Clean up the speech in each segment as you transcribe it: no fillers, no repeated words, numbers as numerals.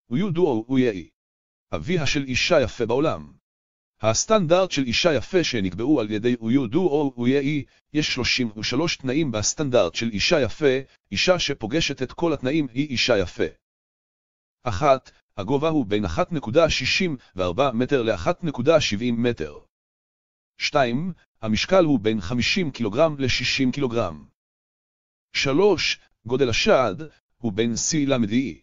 ויודו ויהי. אביה של אישה יפה בעולם. הסטנדרט של אישה יפה שנקבעו על ידי ויודו ויהי, יש 33 תנאים בסטנדרט של אישה יפה. אישה שפוגשת את כל התנאים היא אישה יפה. 1. הגובה הוא בין 1.64 מטר ל-1.70 מטר. 2. המשקל הוא בין 50 קילוגרם ל-60 קילוגרם. 3. גודל השד הוא בין C למדי.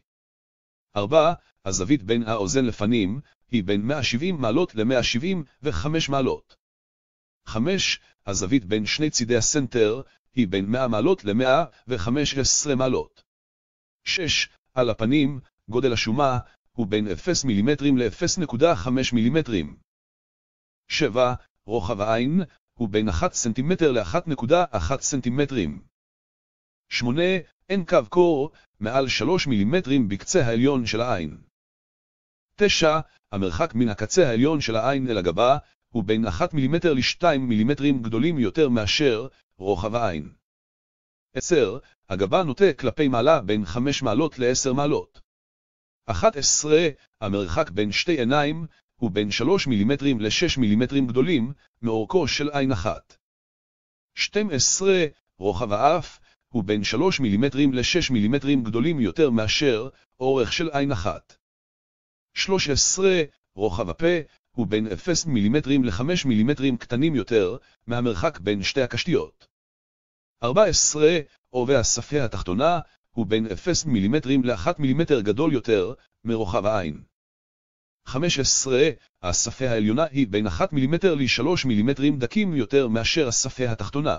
4. הזווית בין האוזן לפנים היא בין 170 מעלות ל-175 מעלות. 5. הזווית בין שני צידי הסנטר היא בין 100 מעלות ל-115 מעלות. 6. על הפנים, גודל השומה הוא בין 0 מילימטרים ל-0.5 מילימטרים. 7. רוחב העין הוא בין 1 סנטימטר ל-1.1 סנטימטרים. 8. אין קו קור מעל 3 מילימטרים בקצה העליון של העין. 9. המרחק מן הקצה העליון של העין אל הגבה הוא בין 1 מילימטר ל-2 מילימטרים גדולים יותר מאשר רוחב העין. 10. הגבה נוטה כלפי מעלה בין 5 מעלות ל-10 מעלות. 11. המרחק בין שתי עיניים הוא בין 3 מילימטרים ל-6 מילימטרים גדולים מאורכו של עין אחת. 12. רוחב האף הוא בין 3 מילימטרים ל-6 מילימטרים גדולים יותר מאשר אורך של עין אחת. 13. רוחב הפה הוא בין 0 מילימטרים ל-5 מילימטרים קטנים יותר מהמרחק בין שתי הקשתיות. 14. עובי השפה התחתונה הוא בין 0 מילימטרים ל-1 מילימטר גדול יותר מרוחב העין. 15. השפה העליונה היא בין 1 מילימטר ל-3 מילימטרים דקים יותר מאשר השפה התחתונה.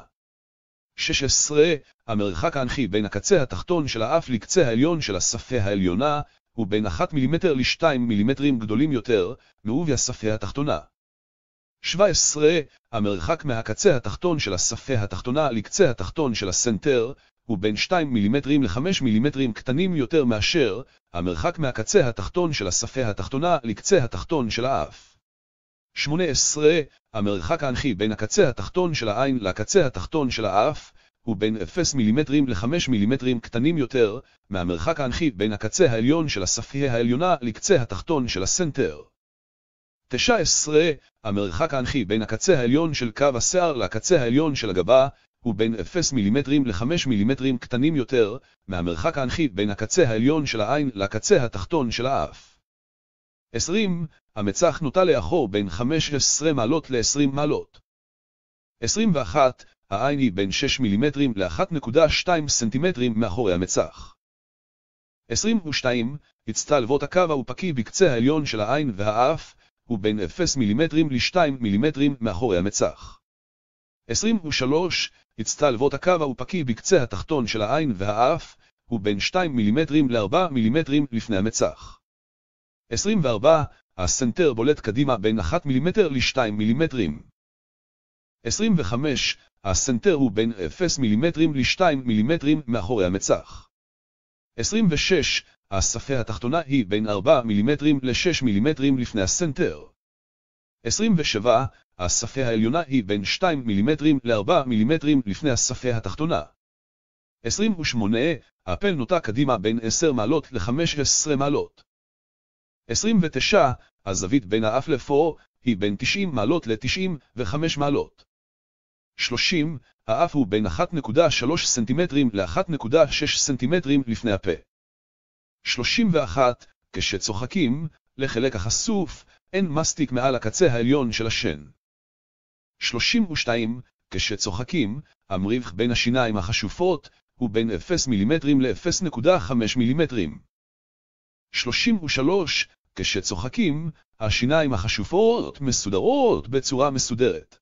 16. המרחק האנכי בין הקצה התחתון של האף לקצה העליון של השפה העליונה הוא בין 1 מילימטר ל-2 מילימטרים גדולים יותר מעובי השפה התחתונה. 17. המרחק מהקצה התחתון של השפה התחתונה לקצה התחתון של הסנטר הוא בין 2 מילימטרים ל-5 מילימטרים קטנים יותר מאשר המרחק מהקצה התחתון של השפה התחתונה לקצה התחתון של האף. 18. המרחק האנכי בין הקצה התחתון של העין לקצה התחתון של האף הוא בין 0 מילימטרים ל-5 מילימטרים קטנים יותר מהמרחק האנכי בין הקצה העליון של השפה העליונה לקצה התחתון של הסנטר. 19. המרחק האנכי בין הקצה העליון של קו השיער לקצה העליון של הגבה הוא בין 0 מילימטרים ל-5 מילימטרים קטנים יותר מהמרחק האנכי בין הקצה העליון של העין לקצה התחתון של האף. 20. המצח נוטה לאחור בין 15 מעלות ל-20 מעלות. 21. העין היא בין 6 מילימטרים ל-1.2 סנטימטרים מאחורי המצח. 22. הצטלבות הקו האופקי בקצה העליון של העין והאף הוא בין 0 מילימטרים ל-2 מילימטרים מאחורי המצח. 23. הצטלבות הקו האופקי בקצה התחתון של העין והאף הוא בין 2 מילימטרים ל-4 מילימטרים לפני המצח. 24. הסנטר בולט קדימה בין 1 מילימטר ל-2 מילימטרים. 25. הסנטר הוא בין 0 מילימטרים ל-2 מילימטרים מאחורי המצח. 26. השפה התחתונה היא בין 4 מילימטרים ל-6 מילימטרים לפני הסנטר. 27. השפה העליונה היא בין 2 מילימטרים ל-4 מילימטרים לפני השפה התחתונה. 28. הפה נוטה קדימה בין 10 מעלות ל-15 מעלות. 29. הזווית בין האף לפו היא בין 90 מעלות ל-95 מעלות. 30. האף הוא בין 1.3 סנטימטרים ל-1.6 סנטימטרים לפני הפה. 31. כשצוחקים, לחלק החשוף אין מסטיק מעל הקצה העליון של השן. 32. כשצוחקים, המריח בין השיניים החשופות הוא בין 0 מילימטרים ל-0.5 מילימטרים. 33. כשצוחקים, השיניים החשופות מסודרות בצורה מסודרת.